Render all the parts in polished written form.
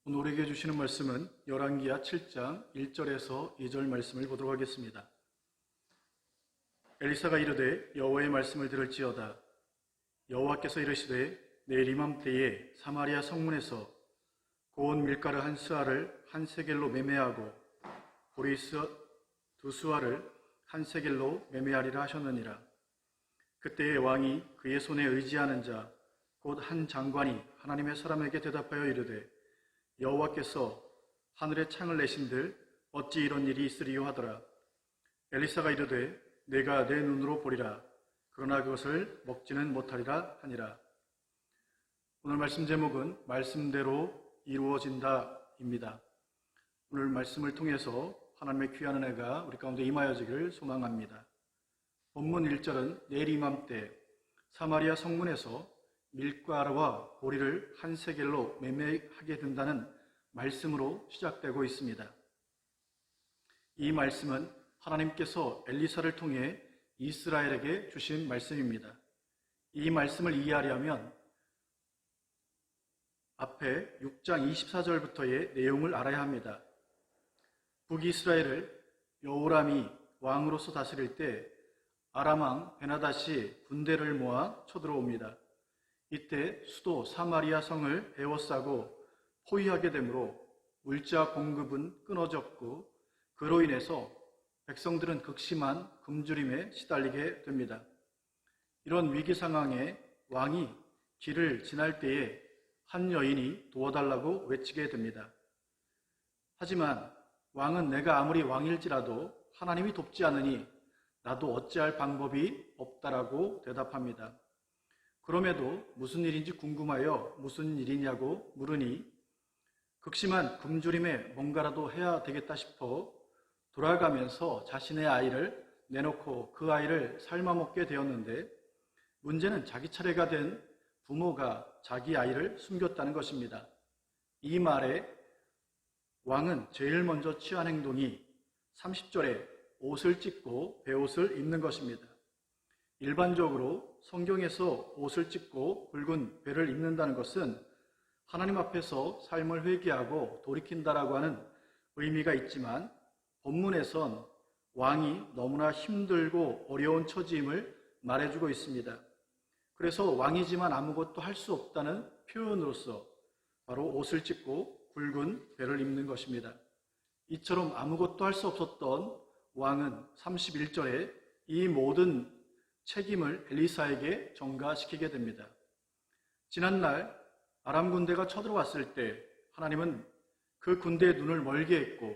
오늘 우리에게 주시는 말씀은 열왕기하 7장 1절에서 2절 말씀을 보도록 하겠습니다. 엘리사가 이르되 여호와의 말씀을 들을지어다. 여호와께서 이르시되 내일 이맘때에 사마리아 성문에서 고운 밀가루 한 스아를 한 세겔로 매매하고 보리 두 스아를 한 세겔로 매매하리라 하셨느니라. 그때의 왕이 그의 손에 의지하는 자 곧 한 장관이 하나님의 사람에게 대답하여 이르되 여호와께서 하늘에 창을 내신들 어찌 이런 일이 있으리요 하더라. 엘리사가 이르되 내가 내 눈으로 보리라. 그러나 그것을 먹지는 못하리라 하니라. 오늘 말씀 제목은 말씀대로 이루어진다입니다. 오늘 말씀을 통해서 하나님의 귀한 은혜가 우리 가운데 임하여지기를 소망합니다. 본문 1절은 내일 이맘때 사마리아 성문에서 밀가루와 보리를 한 세겔로 매매하게 된다는 말씀으로 시작되고 있습니다. 이 말씀은 하나님께서 엘리사를 통해 이스라엘에게 주신 말씀입니다. 이 말씀을 이해하려면 앞에 6장 24절부터의 내용을 알아야 합니다. 북이스라엘을 여호람이 왕으로서 다스릴 때 아람 왕 베나닷이 군대를 모아 쳐들어옵니다. 이때 수도 사마리아 성을 에워싸고 포위하게 되므로 물자 공급은 끊어졌고 그로 인해서 백성들은 극심한 굶주림에 시달리게 됩니다. 이런 위기 상황에 왕이 길을 지날 때에 한 여인이 도와달라고 외치게 됩니다. 하지만 왕은 내가 아무리 왕일지라도 하나님이 돕지 않으니 나도 어찌할 방법이 없다라고 대답합니다. 그럼에도 무슨 일인지 궁금하여 무슨 일이냐고 물으니 극심한 굶주림에 뭔가라도 해야 되겠다 싶어 돌아가면서 자신의 아이를 내놓고 그 아이를 삶아먹게 되었는데 문제는 자기 차례가 된 부모가 자기 아이를 숨겼다는 것입니다. 이 말에 왕은 제일 먼저 취한 행동이 30절에 옷을 찢고 베옷을 입는 것입니다. 일반적으로 성경에서 옷을 찢고 붉은 베를 입는다는 것은 하나님 앞에서 삶을 회개하고 돌이킨다라고 하는 의미가 있지만 본문에선 왕이 너무나 힘들고 어려운 처지임을 말해주고 있습니다. 그래서 왕이지만 아무것도 할 수 없다는 표현으로서 바로 옷을 찢고 굵은 베를 입는 것입니다. 이처럼 아무것도 할 수 없었던 왕은 31절에 이 모든 책임을 엘리사에게 전가시키게 됩니다. 지난날 아람 군대가 쳐들어왔을 때 하나님은 그 군대의 눈을 멀게 했고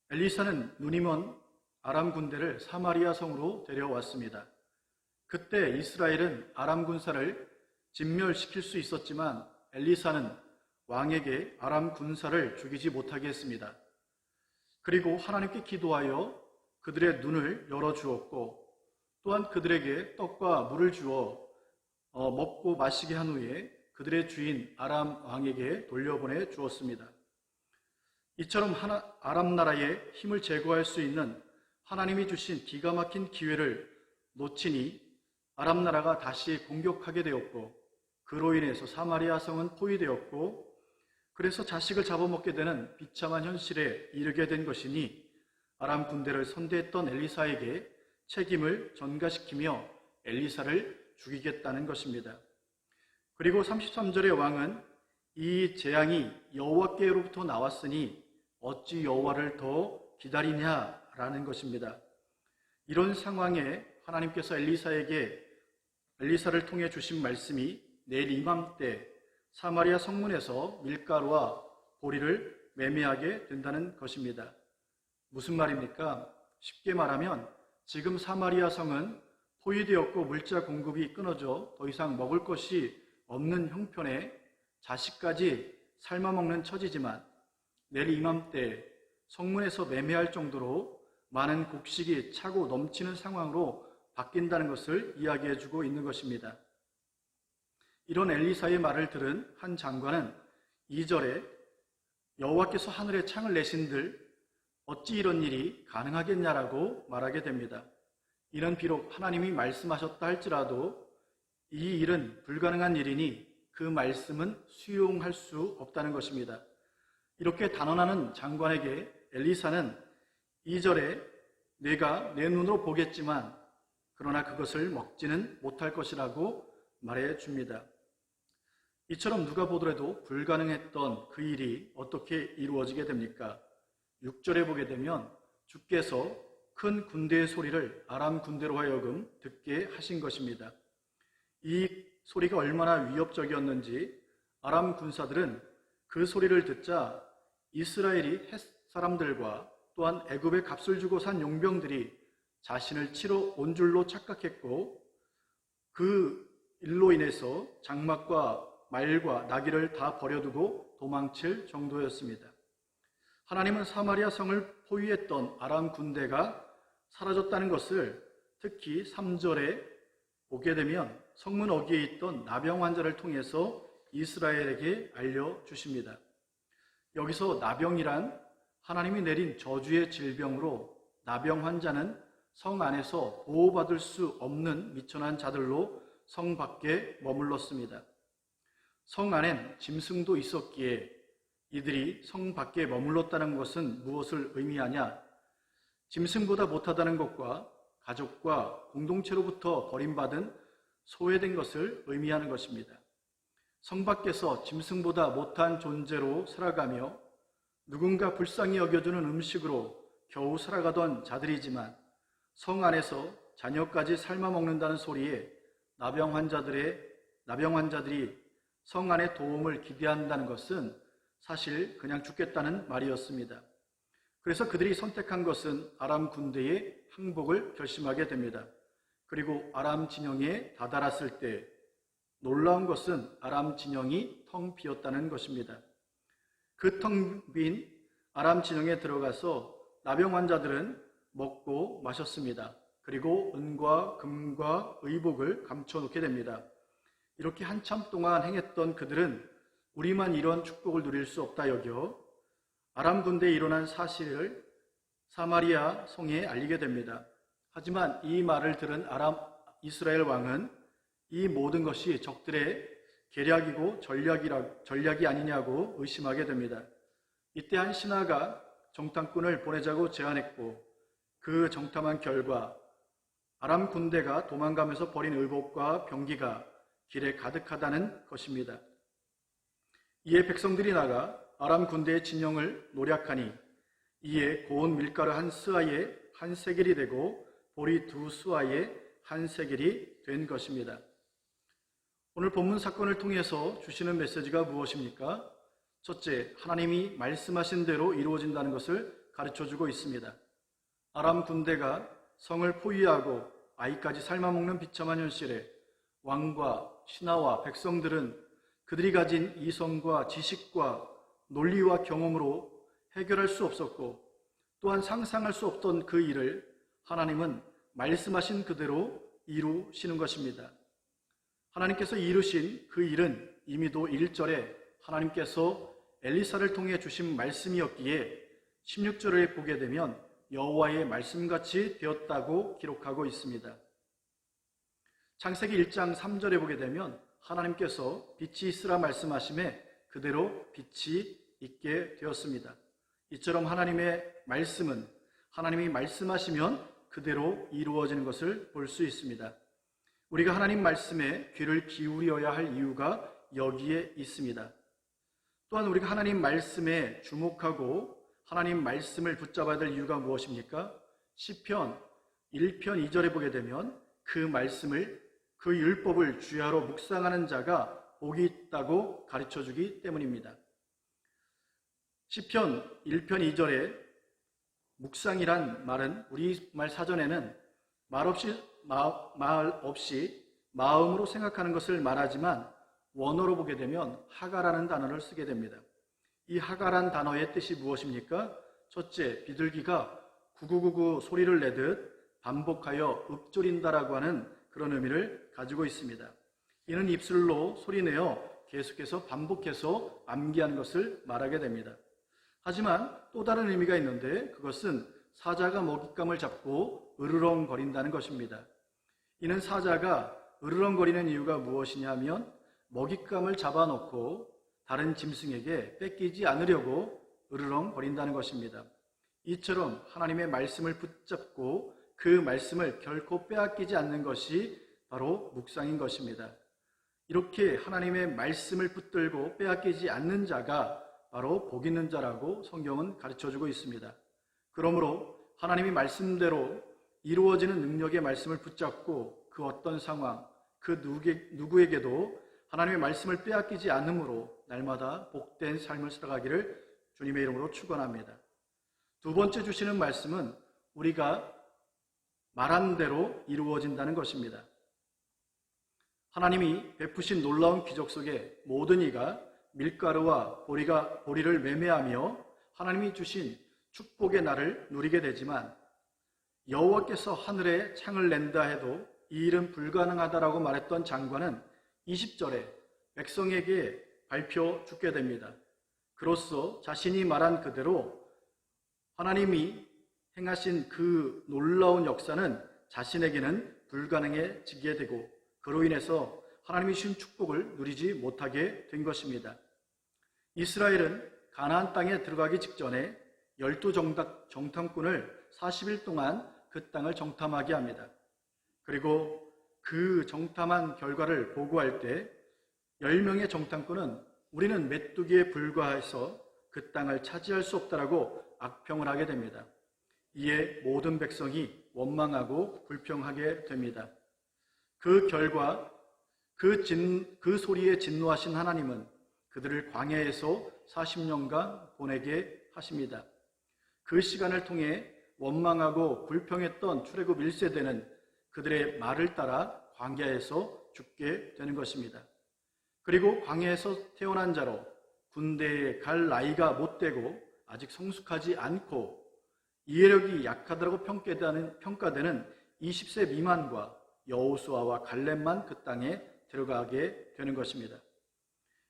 엘리사는 눈이 먼 아람 군대를 사마리아 성으로 데려왔습니다. 그때 이스라엘은 아람 군사를 진멸시킬 수 있었지만 엘리사는 왕에게 아람 군사를 죽이지 못하게 했습니다. 그리고 하나님께 기도하여 그들의 눈을 열어주었고 또한 그들에게 떡과 물을 주어 먹고 마시게 한 후에 그들의 주인 아람 왕에게 돌려보내 주었습니다. 이처럼 아람 나라의 힘을 제거할 수 있는 하나님이 주신 기가 막힌 기회를 놓치니 아람 나라가 다시 공격하게 되었고 그로 인해서 사마리아 성은 포위되었고 그래서 자식을 잡아먹게 되는 비참한 현실에 이르게 된 것이니 아람 군대를 선대했던 엘리사에게 책임을 전가시키며 엘리사를 죽이겠다는 것입니다. 그리고 33절의 왕은 이 재앙이 여호와께로부터 나왔으니 어찌 여호와를 더 기다리냐라는 것입니다. 이런 상황에 하나님께서 엘리사를 통해 주신 말씀이 내일 이맘때 사마리아 성문에서 밀가루와 보리를 매매하게 된다는 것입니다. 무슨 말입니까? 쉽게 말하면 지금 사마리아 성은 포위되었고 물자 공급이 끊어져 더 이상 먹을 것이 없는 형편에 자식까지 삶아먹는 처지지만 내일 이맘때 성문에서 매매할 정도로 많은 곡식이 차고 넘치는 상황으로 바뀐다는 것을 이야기해주고 있는 것입니다. 이런 엘리사의 말을 들은 한 장관은 2절에 여호와께서 하늘에 창을 내신들 어찌 이런 일이 가능하겠냐라고 말하게 됩니다. 이는 비록 하나님이 말씀하셨다 할지라도 이 일은 불가능한 일이니 그 말씀은 수용할 수 없다는 것입니다. 이렇게 단언하는 장관에게 엘리사는 2절에 내가 내 눈으로 보겠지만 그러나 그것을 먹지는 못할 것이라고 말해 줍니다. 이처럼 누가 보더라도 불가능했던 그 일이 어떻게 이루어지게 됩니까? 6절에 보게 되면 주께서 큰 군대의 소리를 아람 군대로 하여금 듣게 하신 것입니다. 이 소리가 얼마나 위협적이었는지 아람 군사들은 그 소리를 듣자 이스라엘이 헷 사람들과 또한 애굽에 값을 주고 산 용병들이 자신을 치러 온 줄로 착각했고 그 일로 인해서 장막과 말과 나귀를 다 버려두고 도망칠 정도였습니다. 하나님은 사마리아 성을 포위했던 아람 군대가 사라졌다는 것을 특히 3절에 보게 되면 성문 어귀에 있던 나병 환자를 통해서 이스라엘에게 알려주십니다. 여기서 나병이란 하나님이 내린 저주의 질병으로 나병 환자는 성 안에서 보호받을 수 없는 미천한 자들로 성 밖에 머물렀습니다. 성 안엔 짐승도 있었기에 이들이 성 밖에 머물렀다는 것은 무엇을 의미하냐? 짐승보다 못하다는 것과 가족과 공동체로부터 버림받은 소외된 것을 의미하는 것입니다. 성 밖에서 짐승보다 못한 존재로 살아가며 누군가 불쌍히 여겨주는 음식으로 겨우 살아가던 자들이지만 성 안에서 자녀까지 삶아 먹는다는 소리에 나병 환자들이 성 안의 도움을 기대한다는 것은 사실 그냥 죽겠다는 말이었습니다. 그래서 그들이 선택한 것은 아람 군대의 항복을 결심하게 됩니다. 그리고 아람 진영에 다다랐을 때 놀라운 것은 아람 진영이 텅 비었다는 것입니다. 그 텅 빈 아람 진영에 들어가서 나병 환자들은 먹고 마셨습니다. 그리고 은과 금과 의복을 감춰놓게 됩니다. 이렇게 한참 동안 행했던 그들은 우리만 이런 축복을 누릴 수 없다 여겨 아람 군대에 일어난 사실을 사마리아 성에 알리게 됩니다. 하지만 이 말을 들은 이스라엘 왕은 이 모든 것이 적들의 계략이고 전략이 아니냐고 의심하게 됩니다. 이때 한 신하가 정탐꾼을 보내자고 제안했고 그 정탐한 결과 아람 군대가 도망가면서 버린 의복과 병기가 길에 가득하다는 것입니다. 이에 백성들이 나가 아람 군대의 진영을 노략하니 이에 고운 밀가루 한 스아에 한 세겔이 되고 보리 두 스아에 한 세겔이 된 것입니다. 오늘 본문 사건을 통해서 주시는 메시지가 무엇입니까? 첫째, 하나님이 말씀하신 대로 이루어진다는 것을 가르쳐주고 있습니다. 아람 군대가 성을 포위하고 아이까지 삶아먹는 비참한 현실에 왕과 신하와 백성들은 그들이 가진 이성과 지식과 논리와 경험으로 해결할 수 없었고 또한 상상할 수 없던 그 일을 하나님은 말씀하신 그대로 이루시는 것입니다. 하나님께서 이루신 그 일은 이미도 1절에 하나님께서 엘리사를 통해 주신 말씀이었기에 16절을 보게 되면 여호와의 말씀같이 되었다고 기록하고 있습니다. 창세기 1장 3절에 보게 되면 하나님께서 빛이 있으라 말씀하심에 그대로 빛이 있게 되었습니다. 이처럼 하나님의 말씀은 하나님이 말씀하시면 그대로 이루어지는 것을 볼 수 있습니다. 우리가 하나님 말씀에 귀를 기울여야 할 이유가 여기에 있습니다. 또한 우리가 하나님 말씀에 주목하고 하나님 말씀을 붙잡아야 될 이유가 무엇입니까? 시편 1편 2절에 보게 되면 그 말씀을 그 율법을 주야로 묵상하는 자가 복이 있다고 가르쳐주기 때문입니다. 시편 1편 2절에 묵상이란 말은 우리말 사전에는 말 없이 마음으로 생각하는 것을 말하지만 원어로 보게 되면 하가라는 단어를 쓰게 됩니다. 이 하가란 단어의 뜻이 무엇입니까? 첫째, 비둘기가 구구구구 소리를 내듯 반복하여 읊조린다라고 하는 그런 의미를 가지고 있습니다. 이는 입술로 소리내어 계속해서 반복해서 암기한 것을 말하게 됩니다. 하지만 또 다른 의미가 있는데 그것은 사자가 먹잇감을 잡고 으르렁거린다는 것입니다. 이는 사자가 으르렁거리는 이유가 무엇이냐면 먹잇감을 잡아놓고 다른 짐승에게 뺏기지 않으려고 으르렁 거린다는 것입니다. 이처럼 하나님의 말씀을 붙잡고 그 말씀을 결코 빼앗기지 않는 것이 바로 묵상인 것입니다. 이렇게 하나님의 말씀을 붙들고 빼앗기지 않는 자가 바로 복 있는 자라고 성경은 가르쳐주고 있습니다. 그러므로 하나님이 말씀대로 이루어지는 능력의 말씀을 붙잡고 그 어떤 상황, 그 누구에게도 하나님의 말씀을 빼앗기지 않으므로 날마다 복된 삶을 살아가기를 주님의 이름으로 축원합니다. 두 번째 주시는 말씀은 우리가 말한 대로 이루어진다는 것입니다. 하나님이 베푸신 놀라운 기적 속에 모든 이가 밀가루와 보리를 매매하며 하나님이 주신 축복의 날을 누리게 되지만 여호와께서 하늘에 창을 낸다 해도 이 일은 불가능하다라고 말했던 장관은 20절에 백성에게 발표 죽게 됩니다. 그로써 자신이 말한 그대로 하나님이 행하신 그 놀라운 역사는 자신에게는 불가능해지게 되고 그로 인해서 하나님이 주신 축복을 누리지 못하게 된 것입니다. 이스라엘은 가나안 땅에 들어가기 직전에 12정탐꾼을 40일 동안 그 땅을 정탐하게 합니다. 그리고 그 정탐한 결과를 보고할 때 10명의 정탐꾼은 우리는 메뚜기에 불과해서 그 땅을 차지할 수 없다라고 악평을 하게 됩니다. 이에 모든 백성이 원망하고 불평하게 됩니다. 그 결과 그 소리에 진노하신 하나님은 그들을 광야에서 40년간 보내게 하십니다. 그 시간을 통해 원망하고 불평했던 출애굽 1세대는 그들의 말을 따라 광야에서 죽게 되는 것입니다. 그리고 광야에서 태어난 자로 군대에 갈 나이가 못 되고 아직 성숙하지 않고 이해력이 약하다고 평가되는 20세 미만과 여호수아와 갈렙만 그 땅에 들어가게 되는 것입니다.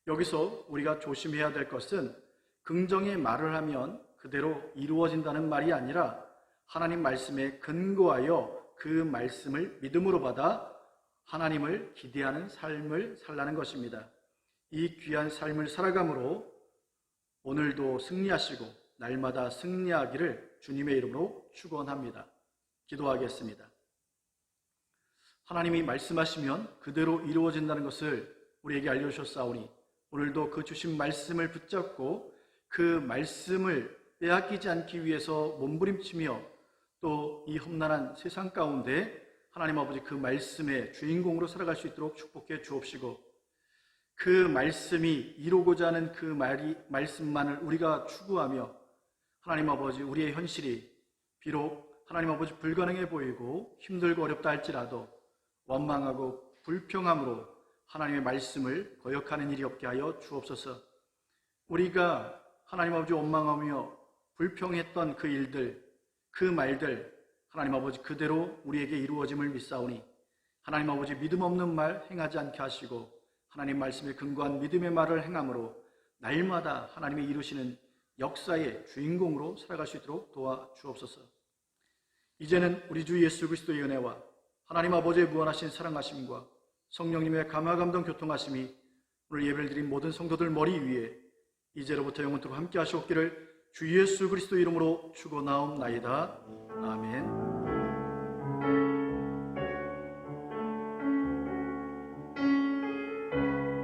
여기서 우리가 조심해야 될 것은 긍정의 말을 하면 그대로 이루어진다는 말이 아니라 하나님 말씀에 근거하여 그 말씀을 믿음으로 받아 하나님을 기대하는 삶을 살라는 것입니다. 이 귀한 삶을 살아감으로 오늘도 승리하시고 날마다 승리하기를 주님의 이름으로 축원합니다. 기도하겠습니다. 하나님이 말씀하시면 그대로 이루어진다는 것을 우리에게 알려주셨사오니 오늘도 그 주신 말씀을 붙잡고 그 말씀을 빼앗기지 않기 위해서 몸부림치며 또 이 험난한 세상 가운데 하나님 아버지 그 말씀의 주인공으로 살아갈 수 있도록 축복해 주옵시고 그 말씀이 이루고자 하는 그 말씀만을 우리가 추구하며 하나님 아버지 우리의 현실이 비록 하나님 아버지 불가능해 보이고 힘들고 어렵다 할지라도 원망하고 불평함으로 하나님의 말씀을 거역하는 일이 없게 하여 주옵소서. 우리가 하나님 아버지 원망하며 불평했던 그 일들, 그 말들 하나님 아버지 그대로 우리에게 이루어짐을 믿사오니 하나님 아버지 믿음 없는 말 행하지 않게 하시고 하나님 말씀에 근거한 믿음의 말을 행함으로 날마다 하나님이 이루시는 역사의 주인공으로 살아갈 수 있도록 도와주옵소서. 이제는 우리 주 예수 그리스도의 은혜와 하나님 아버지의 무한하신 사랑하심과 성령님의 감화감동 교통하심이 오늘 예배를 드린 모든 성도들 머리 위에 이제로부터 영원토록 함께 하시옵기를 주 예수 그리스도 이름으로 축원하옵나이다. 아멘.